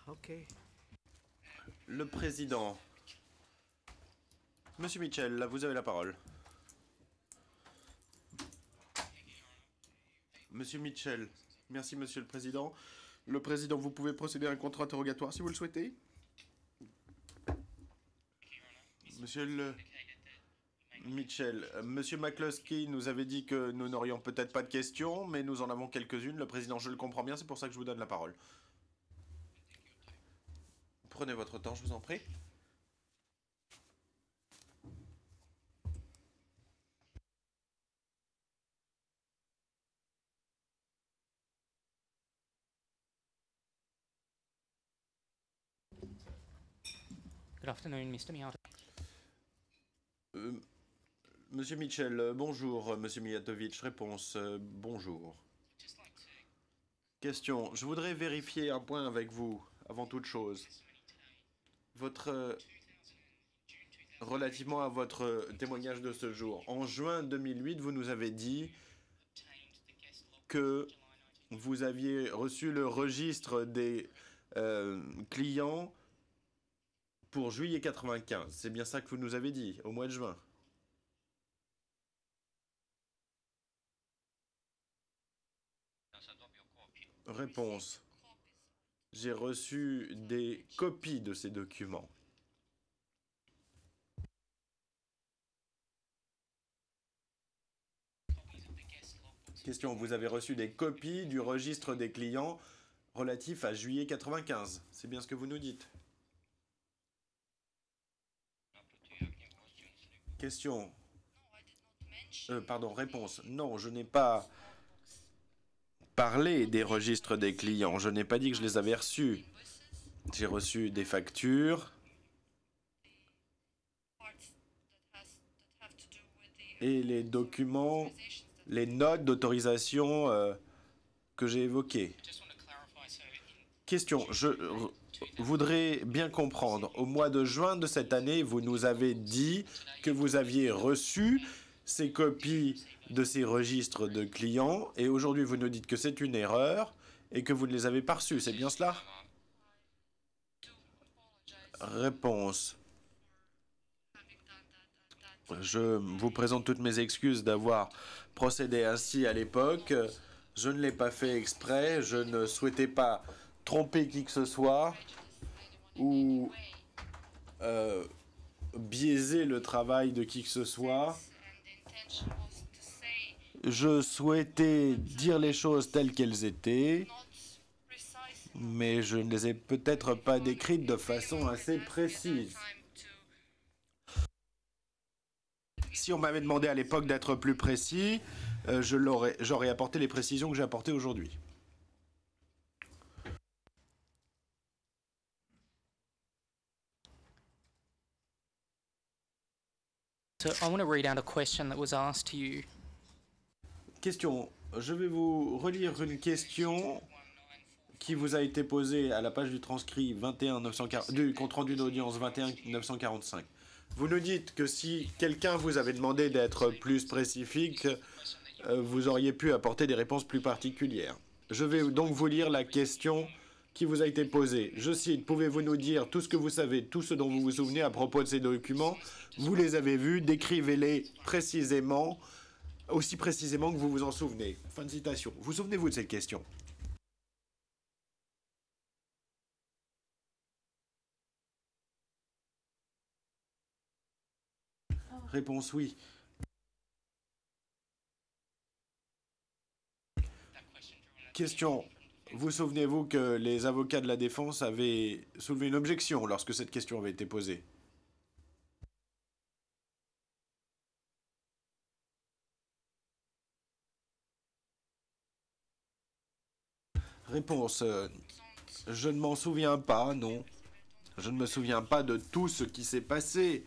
Ok. Le président. Monsieur Mitchell, là, vous avez la parole. Monsieur Mitchell. Merci, monsieur le président. Le président, vous pouvez procéder à un contre-interrogatoire si vous le souhaitez. Monsieur le... Mitchell, Monsieur McCluskey nous avait dit que nous n'aurions peut-être pas de questions, mais nous en avons quelques-unes. Le président, je le comprends bien, c'est pour ça que je vous donne la parole. Prenez votre temps, je vous en prie. Good afternoon, Mr. Miyato. Monsieur Mitchell, bonjour. Monsieur Mijatovic, réponse, bonjour. Question, je voudrais vérifier un point avec vous, avant toute chose. Relativement à votre témoignage de ce jour. En juin 2008, vous nous avez dit que vous aviez reçu le registre des clients pour juillet 95. C'est bien ça que vous nous avez dit, au mois de juin. Réponse. J'ai reçu des copies de ces documents. Question, vous avez reçu des copies du registre des clients relatif à juillet 95. C'est bien ce que vous nous dites. Question. Pardon, réponse. Non, je n'ai pas parlé des registres des clients. Je n'ai pas dit que je les avais reçus. J'ai reçu des factures et les documents, les notes d'autorisation que j'ai évoquées. Question, je voudrais bien comprendre. Au mois de juin de cette année, vous nous avez dit que vous aviez reçu ces copies de ces registres de clients et aujourd'hui vous nous dites que c'est une erreur et que vous ne les avez pas reçus. C'est bien cela? Réponse. Je vous présente toutes mes excuses d'avoir procédé ainsi à l'époque. Je ne l'ai pas fait exprès. Je ne souhaitais pas tromper qui que ce soit ou biaiser le travail de qui que ce soit. Je souhaitais dire les choses telles qu'elles étaient, mais je ne les ai peut-être pas décrites de façon assez précise. Si on m'avait demandé à l'époque d'être plus précis, j'aurais apporté les précisions que j'ai apportées aujourd'hui. So I want to read out a question that was asked to you. Question. Je vais vous relire une question qui vous a été posée à la page du transcrit 21 940, du compte rendu d'audience 21 945. Vous nous dites que si quelqu'un vous avait demandé d'être plus spécifique, vous auriez pu apporter des réponses plus particulières. Je vais donc vous lire la question qui vous a été posée. Je cite, pouvez-vous nous dire tout ce que vous savez, tout ce dont vous vous souvenez à propos de ces documents? Vous les avez vus, décrivez-les précisément, aussi précisément que vous vous en souvenez. Fin de citation. Vous souvenez-vous de cette question? Réponse oui. Question. Vous souvenez-vous que les avocats de la défense avaient soulevé une objection lorsque cette question avait été posée? Réponse. Je ne m'en souviens pas, non. Je ne me souviens pas de tout ce qui s'est passé.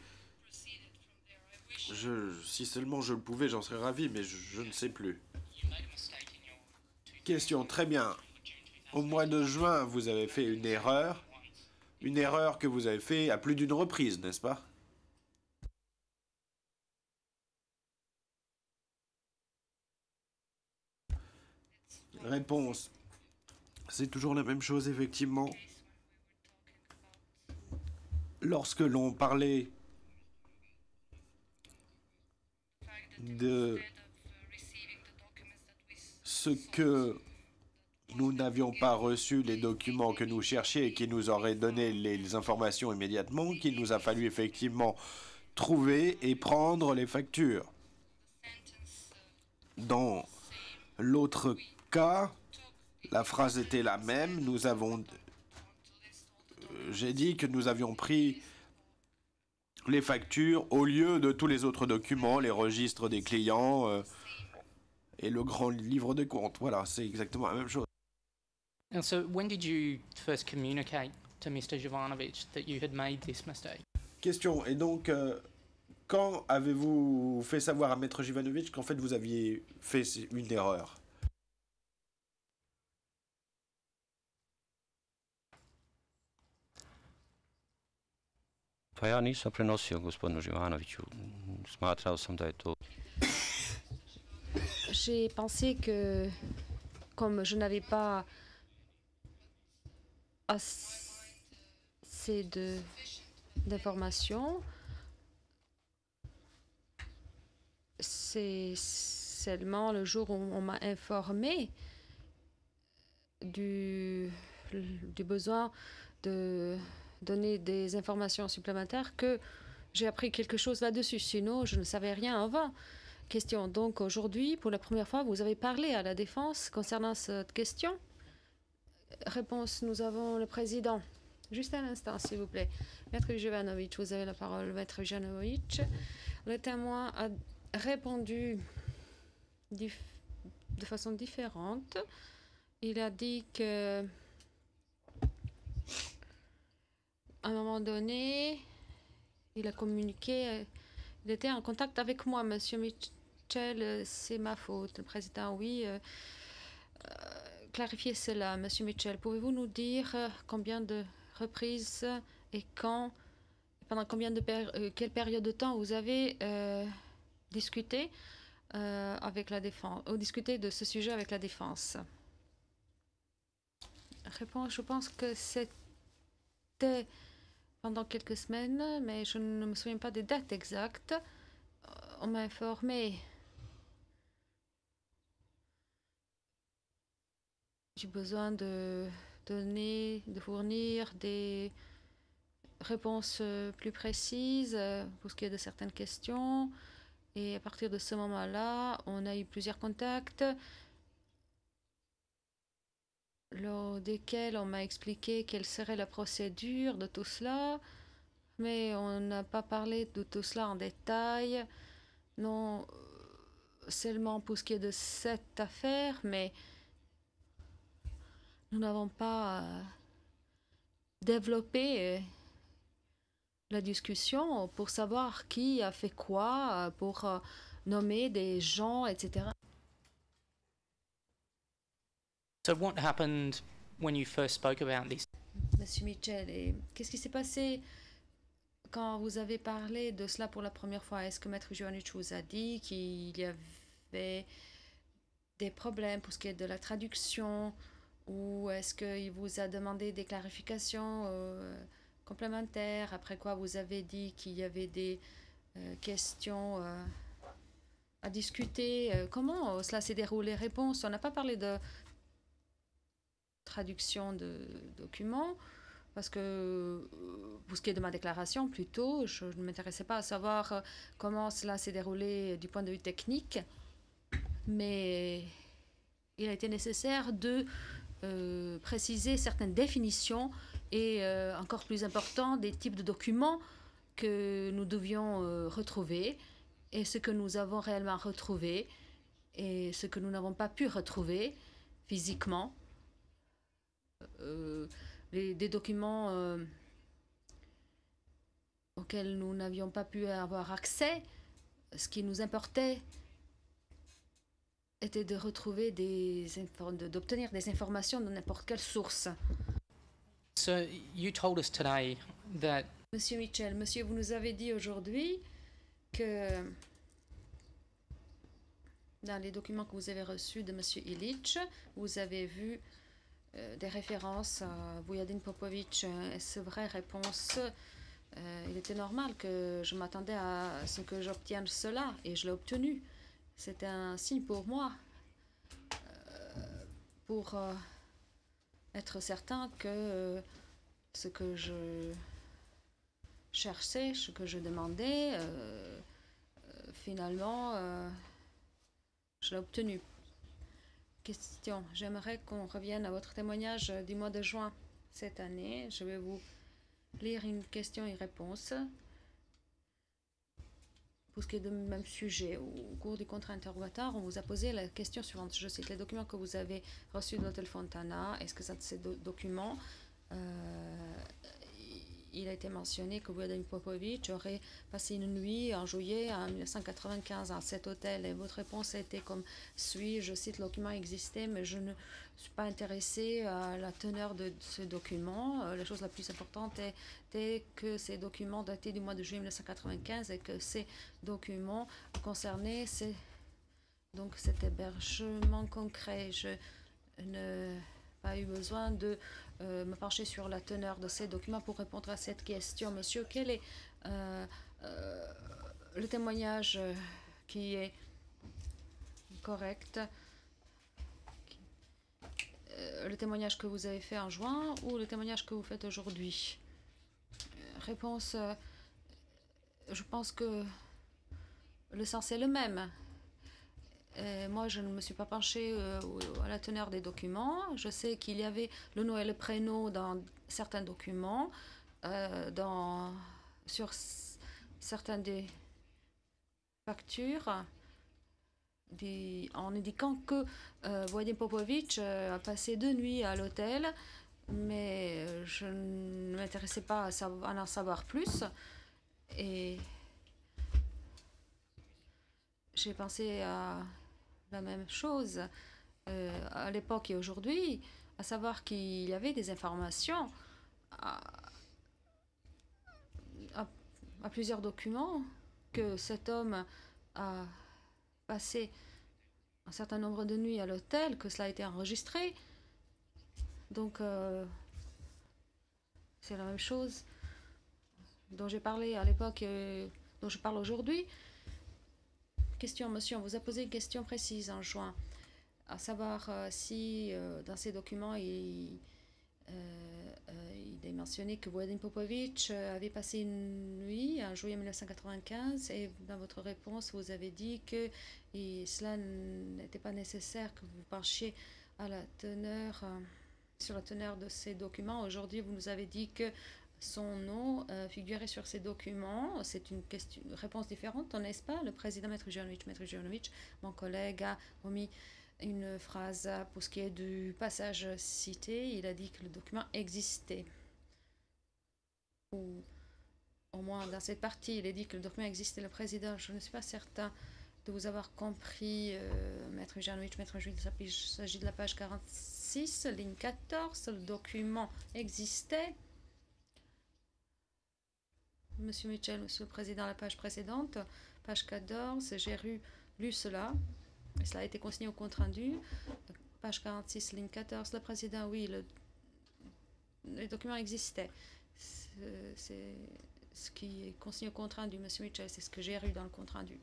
Si seulement je le pouvais, j'en serais ravi, mais je ne sais plus. Question, très bien. Au mois de juin, vous avez fait une erreur. Une erreur que vous avez fait à plus d'une reprise, n'est-ce pas? Réponse. C'est toujours la même chose, effectivement. lorsque l'on parlait de ce que nous n'avions pas reçu les documents que nous cherchions et qui nous auraient donné les informations immédiatement, qu'il nous a fallu effectivement trouver et prendre les factures. Dans l'autre cas, la phrase était la même. J'ai dit que nous avions pris les factures au lieu de tous les autres documents, les registres des clients et le grand livre de comptes. Voilà, c'est exactement la même chose. And so when did you first communicate to Mr. Jovanovic that you had made this mistake? Question. Et donc, quand avez-vous fait savoir à Maître Jovanovic qu'en fait vous aviez fait une erreur? Pa ja nisam prenosio gospodinu Živanoviću. Smatrao sam da je to... J'ai pensé que, comme je n'avais pas assez d'informations, c'est seulement le jour où on m'a informé du besoin de donner des informations supplémentaires que j'ai appris quelque chose là-dessus. Sinon, je ne savais rien avant. Question. Donc aujourd'hui, pour la première fois, vous avez parlé à la défense concernant cette question. Réponse, nous avons le président. Juste un instant, s'il vous plaît. Maître Jovanovic, vous avez la parole. Maître Jovanovic, le témoin a répondu de façon différente. Il a dit que à un moment donné, il a communiqué, il était en contact avec moi, Monsieur Mitchell, c'est ma faute. Le président, oui. Clarifiez cela, Monsieur Mitchell. Pouvez-vous nous dire combien de reprises et quand, pendant quelle période de temps vous avez discuté avec la défense, ou discuté de ce sujet avec la défense? Réponse, je pense que c'était pendant quelques semaines, mais je ne me souviens pas des dates exactes. On m'a informé du besoin de fournir des réponses plus précises pour ce qui est de certaines questions. Et à partir de ce moment-là, on a eu plusieurs contacts lors desquels on m'a expliqué quelle serait la procédure de tout cela, mais on n'a pas parlé de tout cela en détail, non seulement pour ce qui est de cette affaire, mais nous n'avons pas développé la discussion pour savoir qui a fait quoi, pour nommer des gens, etc. So what happened when you first spoke about this? Monsieur Mitchell, et qu'est-ce qui s'est passé quand vous avez parlé de cela pour la première fois? Est-ce que Maître Jovanovic vous a dit qu'il y avait des problèmes pour ce qui est de la traduction, ou est-ce qu'il vous a demandé des clarifications complémentaires, après quoi vous avez dit qu'il y avait des questions à discuter? Comment cela s'est déroulé? Réponse, on n'a pas parlé de traduction de documents, parce que pour ce qui est de ma déclaration, plutôt, je ne m'intéressais pas à savoir comment cela s'est déroulé du point de vue technique, mais il a été nécessaire de préciser certaines définitions et, encore plus important, des types de documents que nous devions retrouver, et ce que nous avons réellement retrouvé et ce que nous n'avons pas pu retrouver physiquement. Des documents auxquels nous n'avions pas pu avoir accès. Ce qui nous importait était de retrouver d'obtenir des informations de n'importe quelle source. So you told us today that... Monsieur Mitchell, monsieur, vous nous avez dit aujourd'hui que dans les documents que vous avez reçus de monsieur Illich, vous avez vu des références à Vujadin Popovic. Est-ce vrai? Réponse, Il était normal que je m'attendais à ce que j'obtienne cela et je l'ai obtenu. C'était un signe pour moi, pour être certain que ce que je cherchais, ce que je demandais, finalement, je l'ai obtenu. Question. J'aimerais qu'on revienne à votre témoignage du mois de juin cette année. Je vais vous lire une question et réponse. Pour ce qui est du même sujet, au cours du contrat interrogatoire, on vous a posé la question suivante. Je cite les documents que vous avez reçus de l'hôtel Fontana. Est-ce que ces documents, il a été mentionné que Vladimir Popovic aurait passé une nuit en juillet en 1995 à cet hôtel et votre réponse a été comme suit, je cite, le document existait mais je ne suis pas intéressé à la teneur de ce document. La chose la plus importante était que ces documents dataient du mois de juillet 1995 et que ces documents concernaient donc cet hébergement concret. Je n'ai pas eu besoin de me pencher sur la teneur de ces documents pour répondre à cette question. Monsieur, quel est le témoignage qui est correct, le témoignage que vous avez fait en juin ou le témoignage que vous faites aujourd'hui? Réponse, je pense que le sens est le même. Moi, je ne me suis pas penchée à la teneur des documents. Je sais qu'il y avait le nom et le prénom dans certains documents, sur certaines des factures, en indiquant que Vladimir Popovic a passé 2 nuits à l'hôtel, mais je ne m'intéressais pas à en savoir plus. Et j'ai pensé à la même chose à l'époque et aujourd'hui, à savoir qu'il y avait des informations à plusieurs documents que cet homme a passé un certain nombre de nuits à l'hôtel, que cela a été enregistré. Donc, c'est la même chose dont j'ai parlé à l'époque et dont je parle aujourd'hui. Question, monsieur, on vous a posé une question précise en juin, à savoir si dans ces documents il est mentionné que Vladimir Popovic avait passé une nuit en juillet 1995 et dans votre réponse vous avez dit que cela n'était pas nécessaire que vous penchiez à la teneur, sur la teneur de ces documents. Aujourd'hui vous nous avez dit que son nom figurait sur ces documents. C'est une réponse différente, n'est-ce pas? Le président Maître Jovanovic, mon collègue, a omis une phrase pour ce qui est du passage cité. Il a dit que le document existait. Ou au moins dans cette partie, il a dit que le document existait. Le président, je ne suis pas certain de vous avoir compris, Maître Jovanovic. Il s'agit de la page 46, ligne 14. Le document existait. Monsieur Mitchell, Monsieur le Président, la page précédente, page 14, j'ai lu cela, et cela a été consigné au compte-rendu. Page 46, ligne 14, le Président, oui, les documents existaient. C'est ce qui est consigné au compte-rendu, Monsieur Mitchell, c'est ce que j'ai lu dans le compte-rendu.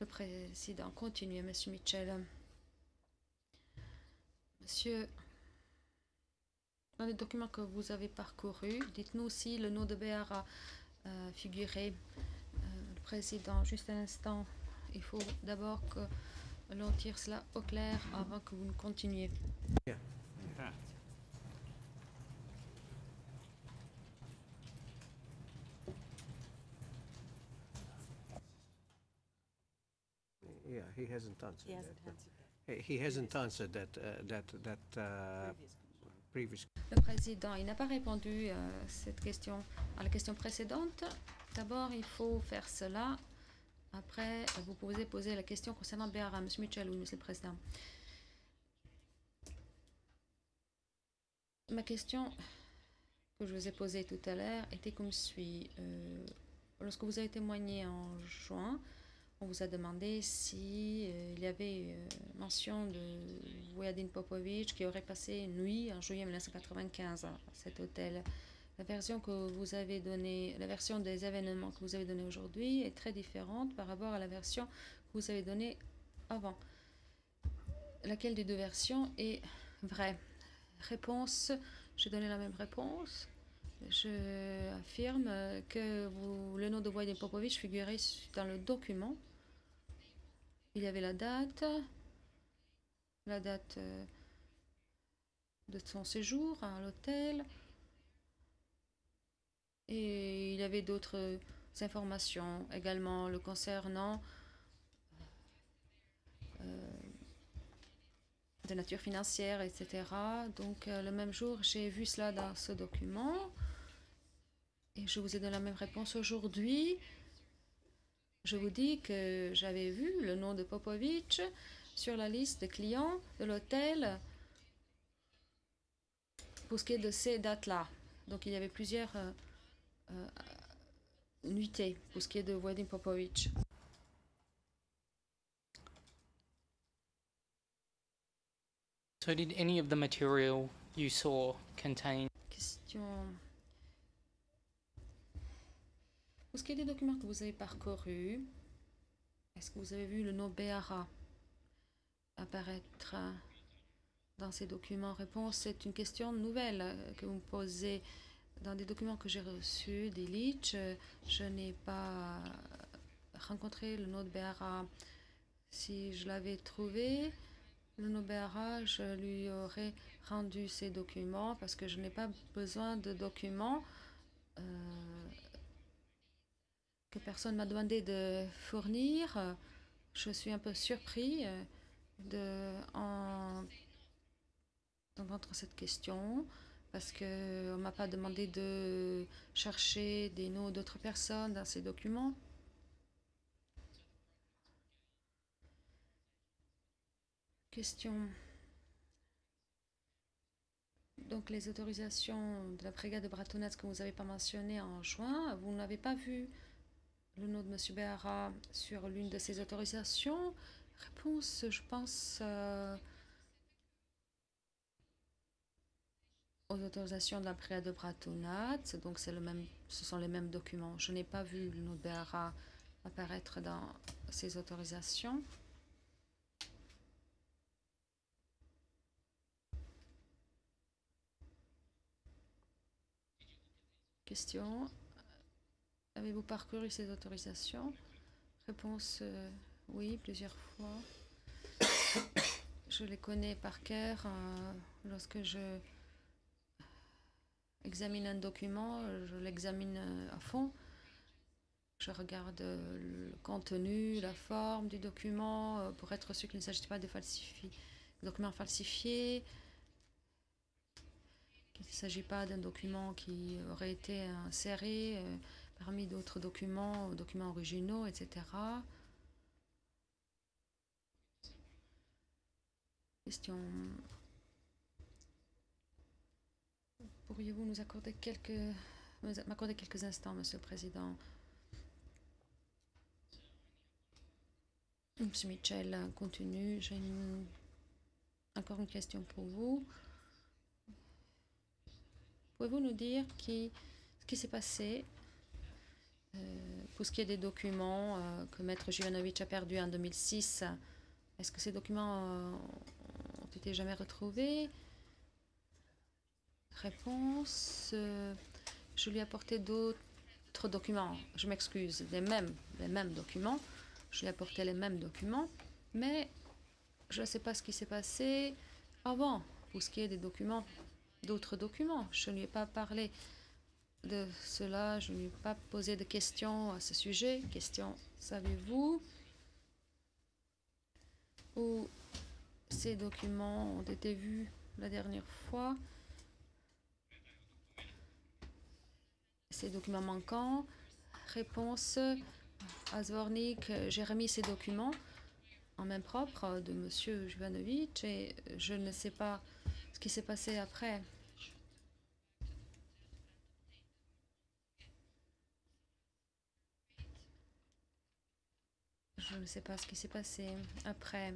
Le Président continue, Monsieur Mitchell. Monsieur, dans les documents que vous avez parcourus, dites-nous si le nom de Béar a figuré. Le président, juste un instant, il faut d'abord que l'on tire cela au clair avant que vous ne continuiez. Yeah. Yeah, he hasn't answered He that. hasn't answered that. He hasn't answered that previous. Le président, il n'a pas répondu à la question précédente. D'abord, il faut faire cela. Après, vous pouvez poser la question concernant Béar à M. Mitchell ou Monsieur le Président. Ma question que je vous ai posée tout à l'heure était comme suit. Lorsque vous avez témoigné en juin, on vous a demandé si il y avait mention de Vladimir Popovic qui aurait passé une nuit en juillet 1995 à cet hôtel. La version que vous avez donnée, la version des événements que vous avez donnée aujourd'hui est très différente par rapport à la version que vous avez donnée avant. Laquelle des deux versions est vraie? Réponse, j'ai donné la même réponse. Je affirme que le nom de Wojciech Popovich figurait dans le document. Il y avait la date de son séjour à l'hôtel, et il y avait d'autres informations également le concernant de nature financière, etc. Donc le même jour, j'ai vu cela dans ce document et je vous ai donné la même réponse aujourd'hui. Je vous dis que j'avais vu le nom de Popovich sur la liste des clients de l'hôtel pour ce qui est de ces dates-là. Donc il y avait plusieurs nuitées pour ce qui est de Wojciech Popovich. So did any of the material you saw contain Question. Pour ce qui est des documents que vous avez parcourus, est-ce que vous avez vu le nom Béara apparaître dans ces documents? Réponse, c'est une question nouvelle que vous me posez. Dans des documents que j'ai reçus d'Illich, je n'ai pas rencontré le nom de Béara. Si je l'avais trouvé, le nom Béara, je lui aurais rendu ces documents parce que je n'ai pas besoin de documents que personne m'a demandé de fournir. Je suis un peu surpris d'entendre cette question parce qu'on ne m'a pas demandé de chercher des noms d'autres personnes dans ces documents. Question. Donc les autorisations de la brigade de Bratunec que vous n'avez pas mentionnées en juin, vous n'avez pas vu le nom de M. Béara sur l'une de ces autorisations? Réponse, je pense aux autorisations de la brigade de Bratunec, donc ce sont les mêmes documents. Je n'ai pas vu le nom de Béara apparaître dans ces autorisations. Question. Avez-vous parcouru ces autorisations? Réponse, oui, plusieurs fois. Je les connais par cœur. Lorsque je examine un document, je l'examine à fond. Je regarde le contenu, la forme du document pour être sûr qu'il ne s'agit pas de documents falsifiés, qu'il ne s'agit pas d'un document qui aurait été inséré parmi d'autres documents originaux, etc. Question. Pourriez-vous nous accorder m'accorder quelques instants, Monsieur le Président? Monsieur Mitchell continue. J'ai encore une question pour vous. Pouvez-vous nous dire ce qui s'est passé pour ce qui est des documents que Maître Jivanovic a perdus en 2006? Est-ce que ces documents ont été jamais retrouvés? Réponse, je lui ai apporté d'autres documents. Je m'excuse, les mêmes documents. Je lui ai apporté les mêmes documents, mais je ne sais pas ce qui s'est passé avant pour ce qui est des documents, d'autres documents. Je ne lui ai pas parlé de cela, je ne lui ai pas posé de questions à ce sujet. Question, savez-vous où ces documents ont été vus la dernière fois? Ces documents manquants. Réponse, à Zvornik, j'ai remis ces documents en main propre de M. Jivanovic et je ne sais pas ce qui s'est passé après. Je ne sais pas ce qui s'est passé après.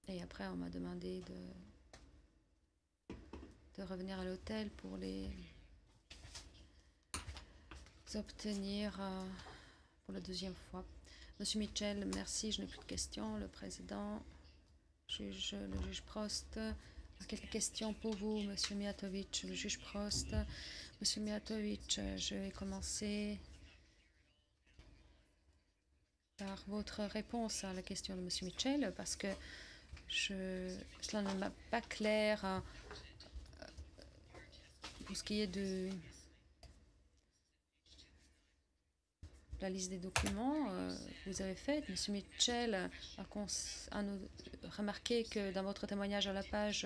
Et après, on m'a demandé de revenir à l'hôtel pour les obtenir pour la deuxième fois. Monsieur Mitchell, merci, je n'ai plus de questions. Le président, le juge Prost, a quelques questions pour vous, Monsieur Mijatovic. Le juge Prost, Monsieur Mijatovic, je vais commencer par votre réponse à la question de Monsieur Mitchell, parce que cela ne m'a pas clair pour ce qui est de la liste des documents que vous avez faite. Monsieur Mitchell a remarqué que dans votre témoignage à la page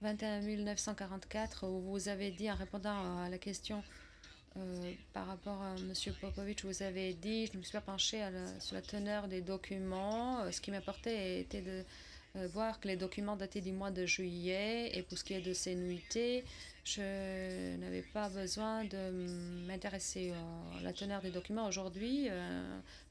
21 944, où vous avez dit, en répondant à la question par rapport à Monsieur Popovic, vous avez dit, je ne me suis pas penché sur la teneur des documents. Ce qui m'importait était de voir que les documents dataient du mois de juillet, et pour ce qui est de ces nuitées, je n'avais pas besoin de m'intéresser à la teneur des documents. Aujourd'hui,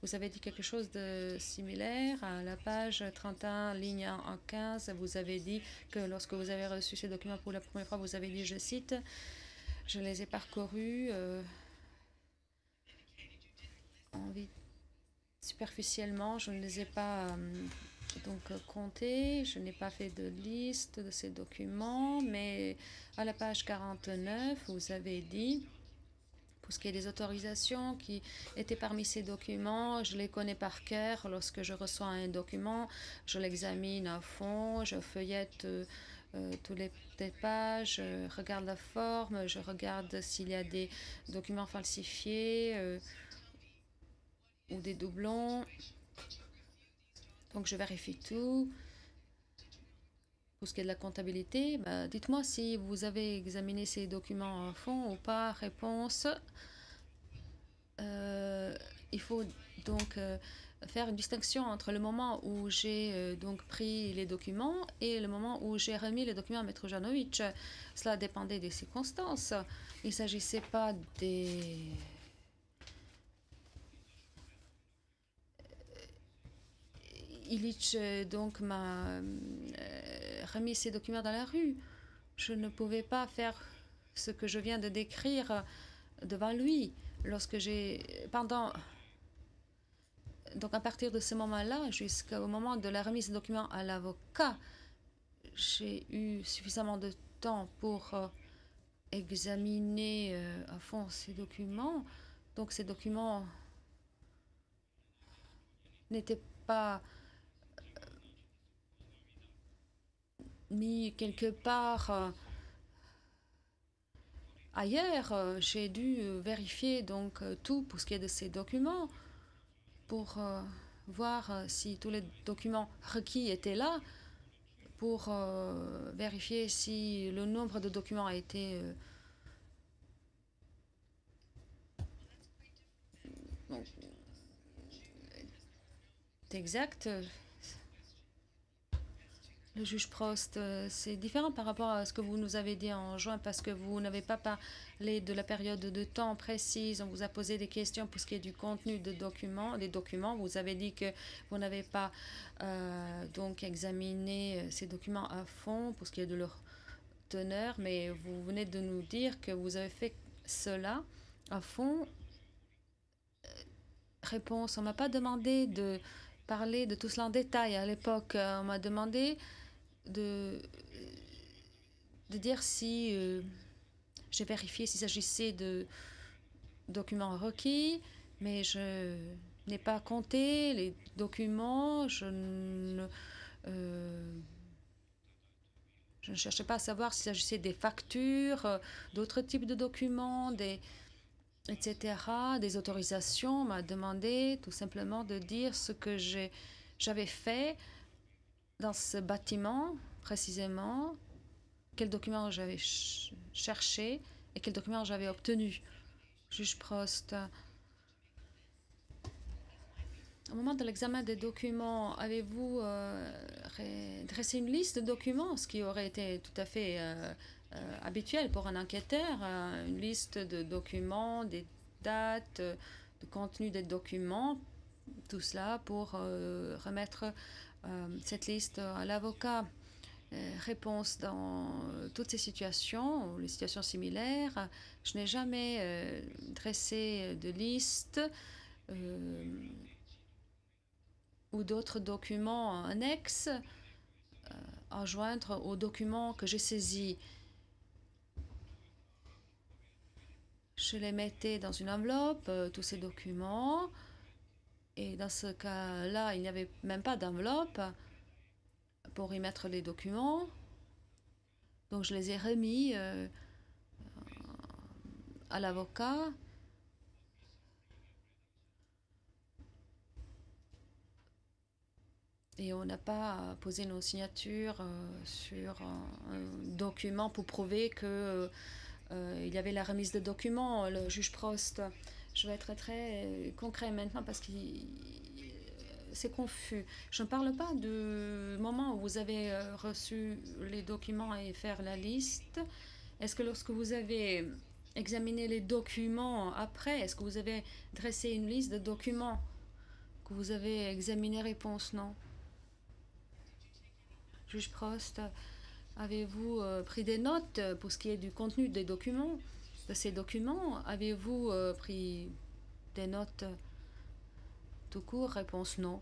vous avez dit quelque chose de similaire. À la page 31, ligne 1 en 15, vous avez dit que lorsque vous avez reçu ces documents pour la première fois, vous avez dit, je cite, « Je les ai parcourus superficiellement, je ne les ai pas comptés, je n'ai pas fait de liste de ces documents, mais à la page 49, vous avez dit, pour ce qui est des autorisations qui étaient parmi ces documents, je les connais par cœur. Lorsque je reçois un document, je l'examine à fond, je feuillette toutes les pages, je regarde la forme, je regarde s'il y a des documents falsifiés ou des doublons. Donc je vérifie tout. Pour ce qui est de la comptabilité, dites-moi si vous avez examiné ces documents à fond ou pas. Réponse. Il faut donc faire une distinction entre le moment où j'ai donc pris les documents et le moment où j'ai remis les documents à Maître Janovic. Cela dépendait des circonstances. Il ne s'agissait pas des... Illich donc m'a remis ces documents dans la rue. Je ne pouvais pas faire ce que je viens de décrire devant lui. Lorsque donc à partir de ce moment-là, jusqu'au moment de la remise des documents à l'avocat, j'ai eu suffisamment de temps pour examiner à fond ces documents. Donc ces documents n'étaient pas mis quelque part ailleurs. J'ai dû vérifier donc tout pour ce qui est de ces documents pour voir si tous les documents requis étaient là, pour vérifier si le nombre de documents a été exact. Le juge Prost, c'est différent par rapport à ce que vous nous avez dit en juin, parce que vous n'avez pas parlé de la période de temps précise. On vous a posé des questions pour ce qui est du contenu des documents. Vous avez dit que vous n'avez pas donc examiné ces documents à fond pour ce qui est de leur teneur, mais vous venez de nous dire que vous avez fait cela à fond. Réponse, on ne m'a pas demandé de parler de tout cela en détail à l'époque. On m'a demandé de dire si j'ai vérifié s'il s'agissait de documents requis, mais je n'ai pas compté les documents. Je ne cherchais pas à savoir s'il s'agissait des factures, d'autres types de documents, etc., des autorisations. On m'a demandé tout simplement de dire ce que j'avais fait dans ce bâtiment, précisément, quels documents j'avais cherché et quels documents j'avais obtenus. Juge Prost, au moment de l'examen des documents, avez-vous dressé une liste de documents, ce qui aurait été tout à fait habituel pour un enquêteur, une liste de documents, des dates, de contenu des documents, tout cela pour remettre cette liste à l'avocat. réponse dans toutes ces situations, ou les situations similaires. Je n'ai jamais dressé de liste ou d'autres documents annexes à joindre aux documents que j'ai saisis. Je les mettais dans une enveloppe, tous ces documents, et dans ce cas-là, il n'y avait même pas d'enveloppe pour y mettre les documents. Donc je les ai remis à l'avocat. Et on n'a pas posé nos signatures sur un document pour prouver que il y avait la remise de documents. Le juge Prost, je vais être très concret maintenant parce que c'est confus. Je ne parle pas du moment où vous avez reçu les documents et faire la liste. Est-ce que lorsque vous avez examiné les documents après, est-ce que vous avez dressé une liste de documents que vous avez examiné? Réponse non. Juge Prost, avez-vous pris des notes pour ce qui est du contenu des documents, de ces documents? Avez-vous pris des notes tout court? Réponse non.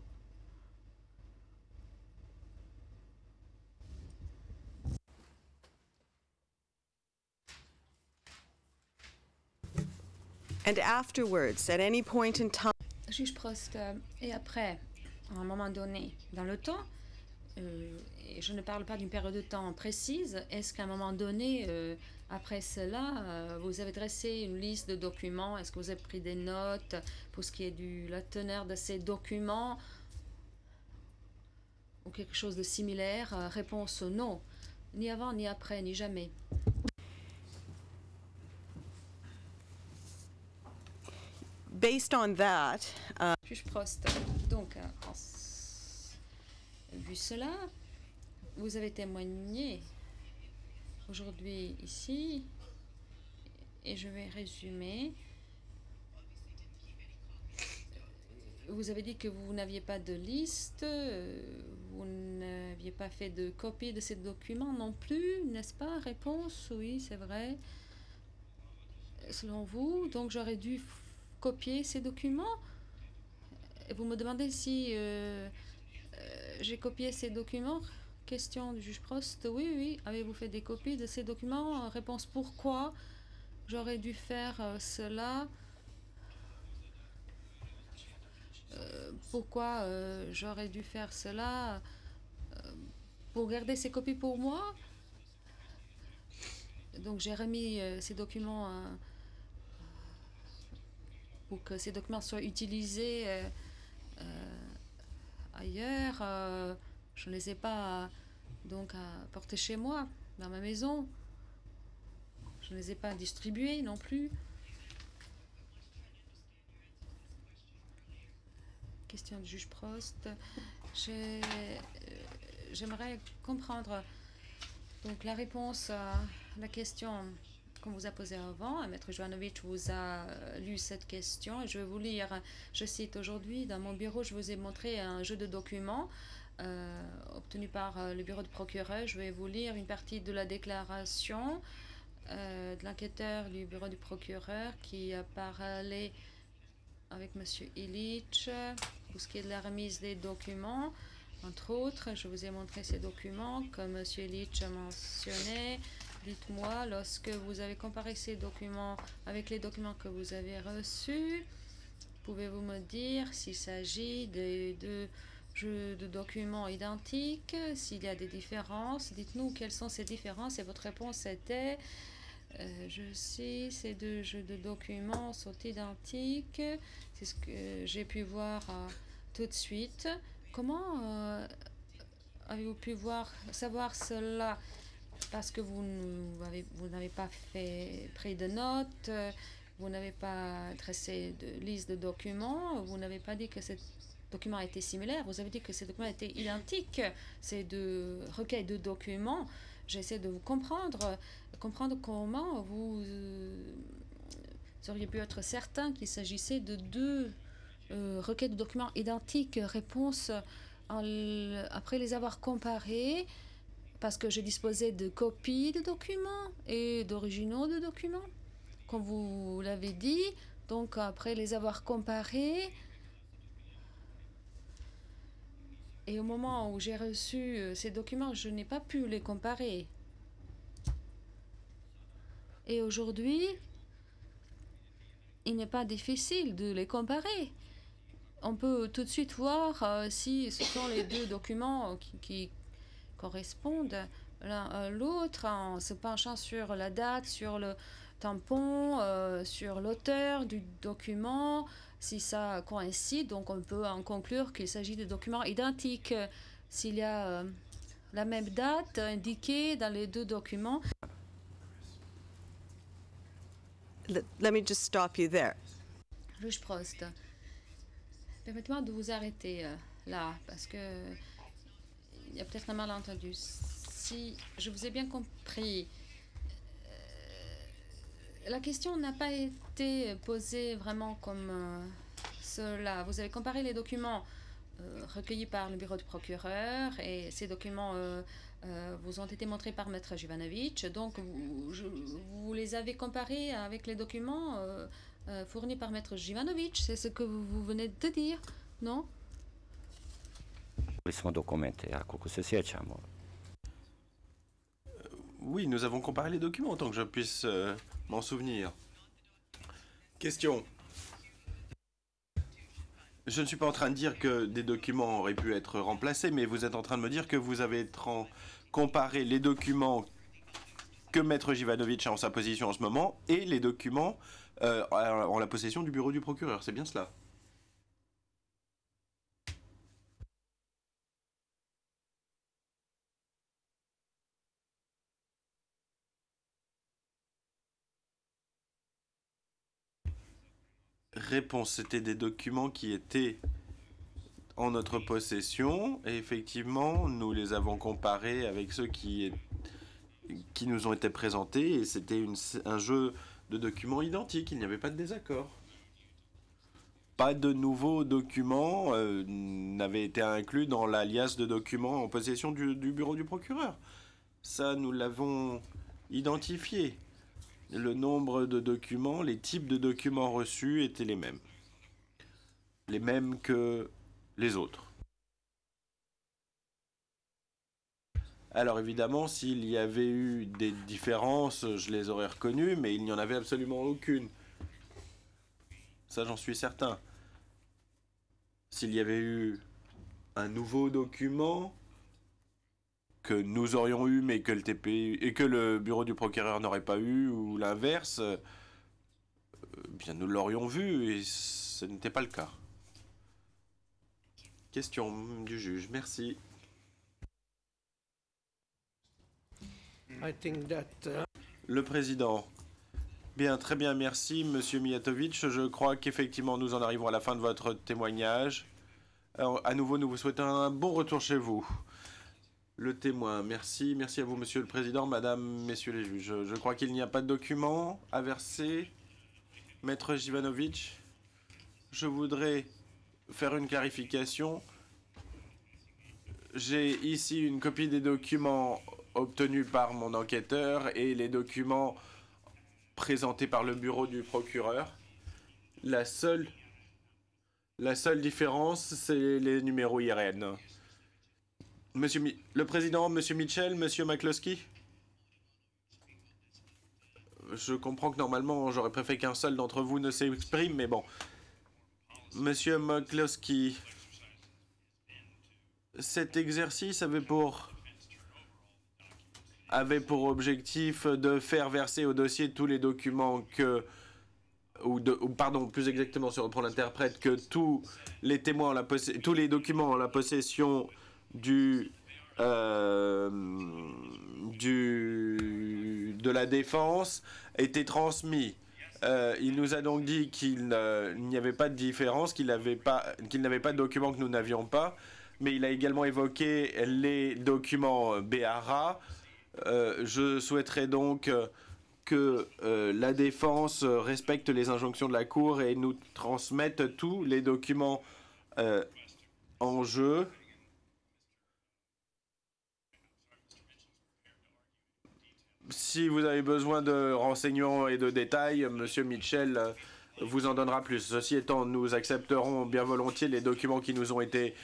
And afterwards, at any point in time, Juge Prost, et après, à un moment donné, dans le temps, et je ne parle pas d'une période de temps précise, est-ce qu'à un moment donné, après cela, vous avez dressé une liste de documents? Est-ce que vous avez pris des notes pour ce qui est de la teneur de ces documents ou quelque chose de similaire? Réponse non, ni avant, ni après, ni jamais. based on that, Juge Prost, donc, vu cela, vous avez témoigné aujourd'hui ici, et je vais résumer. Vous avez dit que vous n'aviez pas de liste, vous n'aviez pas fait de copie de ces documents non plus, n'est-ce pas? Réponse, oui, c'est vrai. Selon vous, donc j'aurais dû copier ces documents? Et vous me demandez si j'ai copié ces documents? Question du juge Prost, oui, oui. Avez-vous fait des copies de ces documents? Réponse, pourquoi j'aurais dû faire cela? Pourquoi j'aurais dû faire cela? Pour garder ces copies pour moi? Donc j'ai remis ces documents pour que ces documents soient utilisés ailleurs. Je ne les ai pas donc apportés chez moi, dans ma maison. Je ne les ai pas distribués non plus. Question du juge Prost. J'aimerais comprendre donc la réponse à la question qu'on vous a posée avant. Maître Jovanovic vous a lu cette question et je vais vous lire. Je cite: aujourd'hui, dans mon bureau, je vous ai montré un jeu de documents obtenu par le bureau de procureur. Je vais vous lire une partie de la déclaration de l'enquêteur du bureau du procureur qui a parlé avec M. Illich pour ce qui est de la remise des documents. Entre autres, je vous ai montré ces documents, comme M. Illich a mentionné. Dites-moi, lorsque vous avez comparé ces documents avec les documents que vous avez reçus, pouvez-vous me dire s'il s'agit de jeux de documents identiques, s'il y a des différences? Dites-nous quelles sont ces différences. Et votre réponse était je sais, ces deux jeux de documents sont identiques. C'est ce que j'ai pu voir tout de suite. Comment avez-vous pu savoir cela? Parce que vous n'avez pas pris de notes, vous n'avez pas dressé de liste de documents, vous n'avez pas dit que ces documents étaient similaires, vous avez dit que ces documents étaient identiques. Ces deux recueils de documents, j'essaie de vous comprendre comment vous auriez pu être certain qu'il s'agissait de deux requêtes de documents identiques. Réponse, après les avoir comparés parce que j'ai disposé de copies de documents et d'originaux de documents, comme vous l'avez dit. Donc après les avoir comparés, et au moment où j'ai reçu ces documents, je n'ai pas pu les comparer. Et aujourd'hui, il n'est pas difficile de les comparer. On peut tout de suite voir si ce sont les deux documents qui correspondent l'un à l'autre en se penchant sur la date, sur le tampon, sur l'auteur du document. Si ça coïncide, donc on peut en conclure qu'il s'agit de documents identiques. S'il y a la même date indiquée dans les deux documents. Let me just stop you there. Juge Prost, permettez-moi de vous arrêter là, parce que il y a peut-être un malentendu. Si je vous ai bien compris, la question n'a pas été posée vraiment comme cela. Vous avez comparé les documents recueillis par le bureau du procureur et ces documents vous ont été montrés par Maître Jivanovic. Donc, vous les avez comparés avec les documents fournis par Maître Jivanovic. C'est ce que vous venez de dire, non? Smo dokumente, ako se sjećamo. Oui, nous avons comparé les documents autant que je puisse m'en souvenir. Question. Je ne suis pas en train de dire que des documents auraient pu être remplacés, mais vous êtes en train de me dire que vous avez comparé les documents que Maître Jivanovic a en sa position en ce moment et les documents en la possession du bureau du procureur. C'est bien cela? Réponse, c'était des documents qui étaient en notre possession et effectivement, nous les avons comparés avec ceux qui nous ont été présentés et c'était un jeu de documents identiques, il n'y avait pas de désaccord. Pas de nouveaux documents n'avaient été inclus dans l'alias de documents en possession du bureau du procureur. Ça, nous l'avons identifié. Le nombre de documents, les types de documents reçus étaient les mêmes. Les mêmes que les autres. Alors évidemment, s'il y avait eu des différences, je les aurais reconnues, mais il n'y en avait absolument aucune. Ça, j'en suis certain. S'il y avait eu un nouveau document que nous aurions eu, mais que le TPU et que le bureau du procureur n'aurait pas eu, ou l'inverse, bien nous l'aurions vu, et ce n'était pas le cas. Question du juge, merci. I think that Le président. Bien, très bien, merci, monsieur Mijatovic. Je crois qu'effectivement, nous en arrivons à la fin de votre témoignage. Alors, à nouveau, nous vous souhaitons un bon retour chez vous. Le témoin, merci. Merci à vous, monsieur le président, madame, messieurs les juges. Je crois qu'il n'y a pas de document à verser. Maître Jivanovic, je voudrais faire une clarification. J'ai ici une copie des documents obtenus par mon enquêteur et les documents présentés par le bureau du procureur. La seule différence, c'est les numéros IRN. Le président, monsieur Mitchell, monsieur McCloskey. Je comprends que normalement, j'aurais préféré qu'un seul d'entre vous ne s'exprime, mais bon. Monsieur McCloskey, cet exercice avait pour objectif de faire verser au dossier tous les documents pardon, plus exactement, si on reprend l'interprète, que tous les témoins tous les documents en la possession de la défense étaient transmis. Il nous a donc dit qu'il n'y avait pas de différence, qu'il n'avait pas de documents que nous n'avions pas, mais il a également évoqué les documents BARA. Je souhaiterais donc que la défense respecte les injonctions de la Cour et nous transmette tous les documents en jeu. Si vous avez besoin de renseignements et de détails, Monsieur Mitchell vous en donnera plus. Ceci étant, nous accepterons bien volontiers les documents qui nous ont été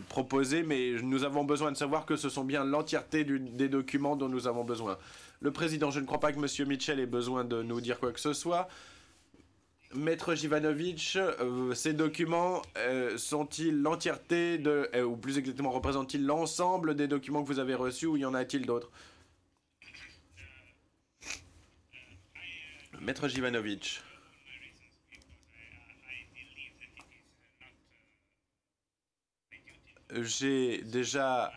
proposés, mais nous avons besoin de savoir que ce sont bien l'entièreté des documents dont nous avons besoin. Le président, je ne crois pas que Monsieur Mitchell ait besoin de nous dire quoi que ce soit. Maître Jivanovic, ces documents sont-ils l'entièreté ou plus exactement représentent-ils l'ensemble des documents que vous avez reçus, ou y en a-t-il d'autres? Maître Jivanovic. J'ai déjà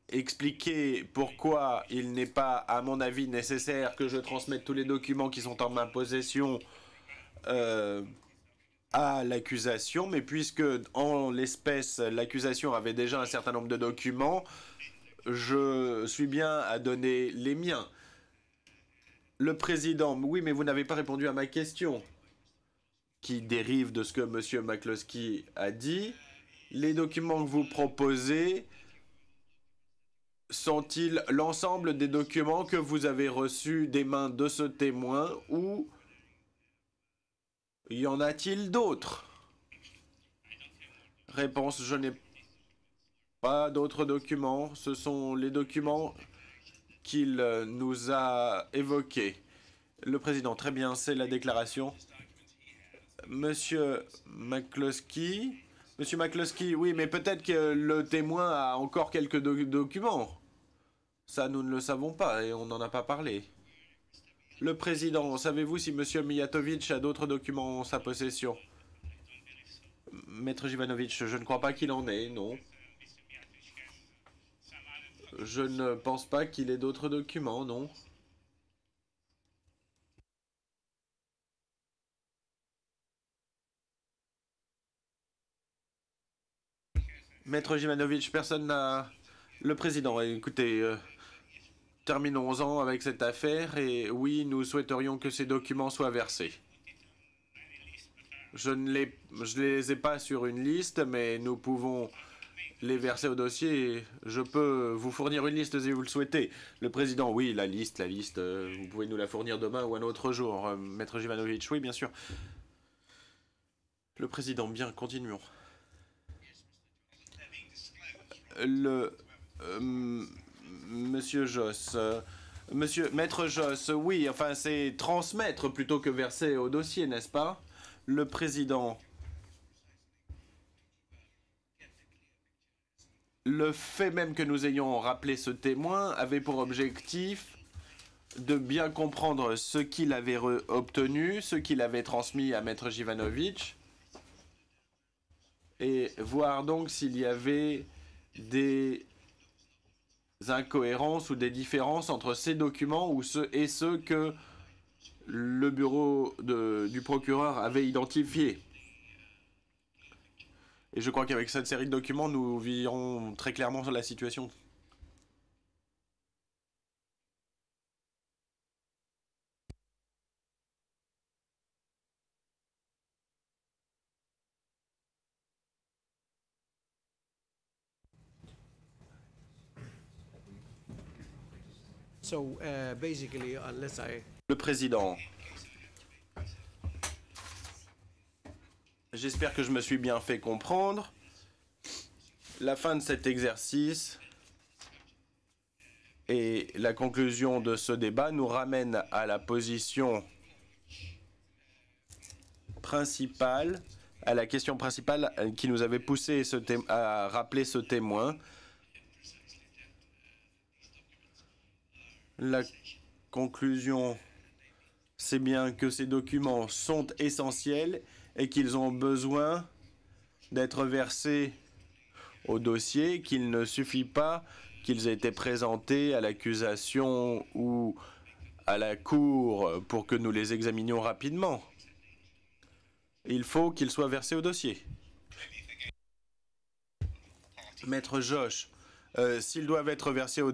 expliqué pourquoi il n'est pas, à mon avis, nécessaire que je transmette tous les documents qui sont en ma possession à l'accusation, mais puisque, en l'espèce, l'accusation avait déjà un certain nombre de documents, je suis bien à donner les miens. Le président, oui, mais vous n'avez pas répondu à ma question, qui dérive de ce que M. McCloskey a dit. Les documents que vous proposez sont-ils l'ensemble des documents que vous avez reçus des mains de ce témoin, ou y en a-t-il d'autres? Réponse, je n'ai pas d'autres documents. Ce sont les documents qu'il nous a évoqués. Le président, très bien, c'est la déclaration. Monsieur McCloskey, oui, mais peut-être que le témoin a encore quelques documents. Ça, nous ne le savons pas et on n'en a pas parlé. Le président, savez-vous si Monsieur Mijatovic a d'autres documents en sa possession? Maître Jivanovic, je ne crois pas qu'il en ait, non. Je ne pense pas qu'il ait d'autres documents, non. Maître Jivanovic, personne n'a... Le président, écoutez, terminons-en avec cette affaire et oui, nous souhaiterions que ces documents soient versés. Je ne les ai pas sur une liste, mais nous pouvons les verser au dossier. Je peux vous fournir une liste si vous le souhaitez. Le président, oui, la liste, vous pouvez nous la fournir demain ou un autre jour. Maître Jivanovic, oui, bien sûr. Le président, bien, continuons. Monsieur Josse, Maître Josse, oui, enfin c'est transmettre plutôt que verser au dossier, n'est-ce pas? Le président, le fait même que nous ayons rappelé ce témoin avait pour objectif de bien comprendre ce qu'il avait obtenu, ce qu'il avait transmis à Maître Jivanovic, et voir donc s'il y avait des incohérences ou des différences entre ces documents et ceux que le bureau du procureur avait identifiés. Et je crois qu'avec cette série de documents, nous verrons très clairement la situation. So basically, unless Le président. J'espère que je me suis bien fait comprendre. La fin de cet exercice et la conclusion de ce débat nous ramène à la position principale, à la question principale qui nous avait poussé à rappeler ce témoin. La conclusion, c'est bien que ces documents sont essentiels et qu'ils ont besoin d'être versés au dossier, qu'il ne suffit pas qu'ils aient été présentés à l'accusation ou à la cour pour que nous les examinions rapidement. Il faut qu'ils soient versés au dossier. Maître Josh, s'ils doivent être versés au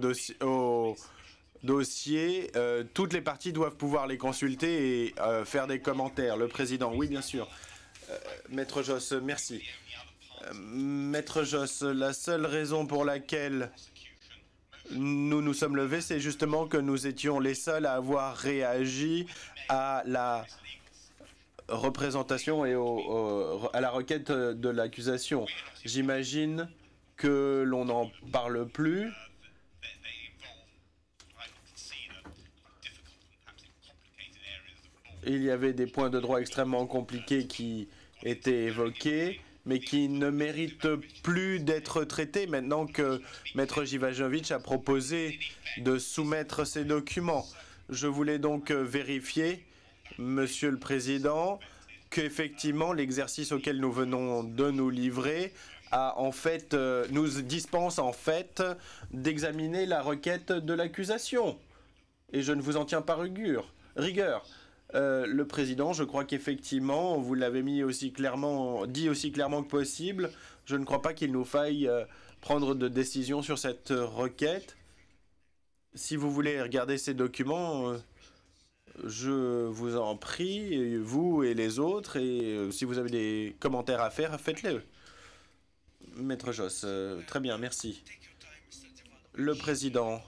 dossier, toutes les parties doivent pouvoir les consulter et faire des commentaires. Le président, oui, bien sûr. Maître Joss, merci. Maître Joss, la seule raison pour laquelle nous nous sommes levés, c'est justement que nous étions les seuls à avoir réagi à la représentation et à la requête de l'accusation. J'imagine que l'on n'en parle plus. Il y avait des points de droit extrêmement compliqués qui étaient évoqués, mais qui ne méritent plus d'être traités maintenant que Maître Jivanovic a proposé de soumettre ces documents. Je voulais donc vérifier, Monsieur le Président, qu'effectivement l'exercice auquel nous venons de nous livrer nous dispense en fait d'examiner la requête de l'accusation. Et je ne vous en tiens pas rigueur. Le président, je crois qu'effectivement, vous l'avez dit aussi clairement que possible. Je ne crois pas qu'il nous faille prendre de décision sur cette requête. Si vous voulez regarder ces documents, je vous en prie, vous et les autres, et si vous avez des commentaires à faire, faites-les. Maître Josse, très bien, merci. Le président.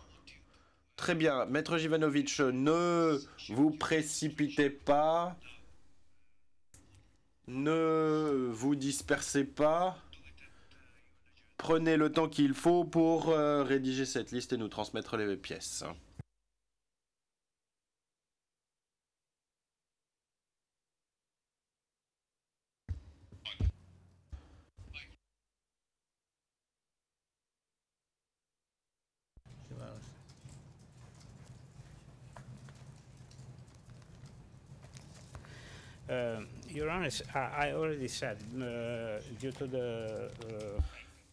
Très bien, Maître Jivanovic, ne vous précipitez pas, ne vous dispersez pas, prenez le temps qu'il faut pour rédiger cette liste et nous transmettre les pièces. Your Honor, I already said, due to the...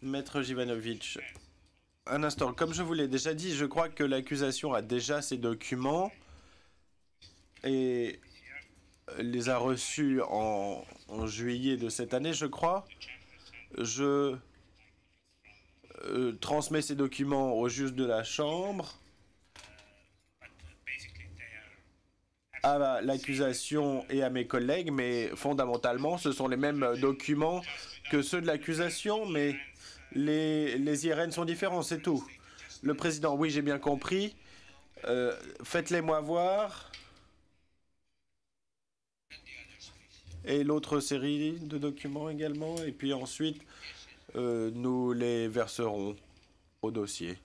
Maître Jivanovic, un instant, comme je vous l'ai déjà dit, je crois que l'accusation a déjà ses documents et les a reçus en juillet de cette année, je crois. Je transmets ces documents au juge de la Chambre, à l'accusation et à mes collègues, mais fondamentalement, ce sont les mêmes documents que ceux de l'accusation, mais les IRN sont différents, c'est tout. Le président, oui, j'ai bien compris. Faites-les-moi voir. Et l'autre série de documents également. Et puis ensuite, nous les verserons au dossier.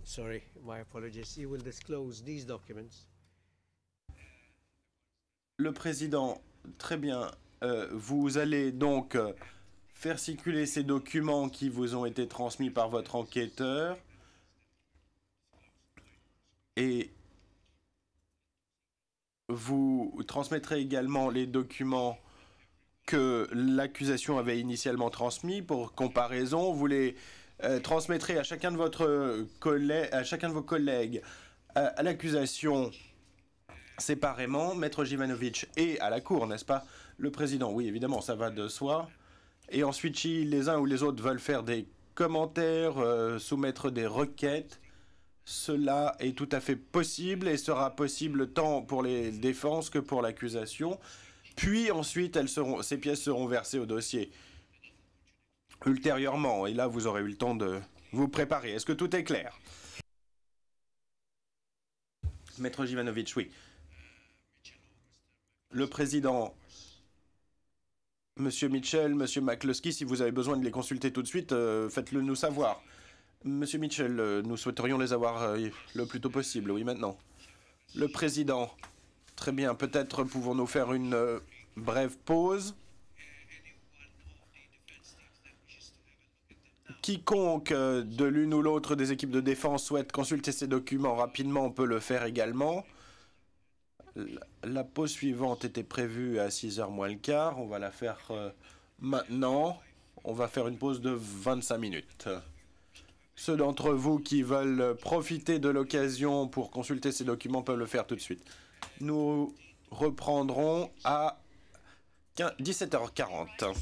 Sorry, my apologies. You will disclose these documents. Le président, très bien. Vous allez donc faire circuler ces documents qui vous ont été transmis par votre enquêteur et vous transmettrez également les documents que l'accusation avait initialement transmis pour comparaison. Vous les transmettrez à chacun de vos collègues, à l'accusation séparément, Maître Jivanovic et à la Cour, n'est-ce pas? Le président, oui, évidemment, ça va de soi. Et ensuite, si les uns ou les autres veulent faire des commentaires, soumettre des requêtes, cela est tout à fait possible et sera possible tant pour les défenses que pour l'accusation. Puis ensuite, ces pièces seront versées au dossier ultérieurement. Et là, vous aurez eu le temps de vous préparer. Est-ce que tout est clair? Maître Jivanovic, oui. Le président, Monsieur Mitchell, Monsieur McCluskey, si vous avez besoin de les consulter tout de suite, faites-le nous savoir. Monsieur Mitchell, nous souhaiterions les avoir le plus tôt possible, oui, maintenant. Le président, très bien, peut-être pouvons-nous faire une brève pause. Quiconque de l'une ou l'autre des équipes de défense souhaite consulter ces documents rapidement peut le faire également. La pause suivante était prévue à 6h moins le quart. On va la faire maintenant. On va faire une pause de 25 minutes. Ceux d'entre vous qui veulent profiter de l'occasion pour consulter ces documents peuvent le faire tout de suite. Nous reprendrons à 17h40.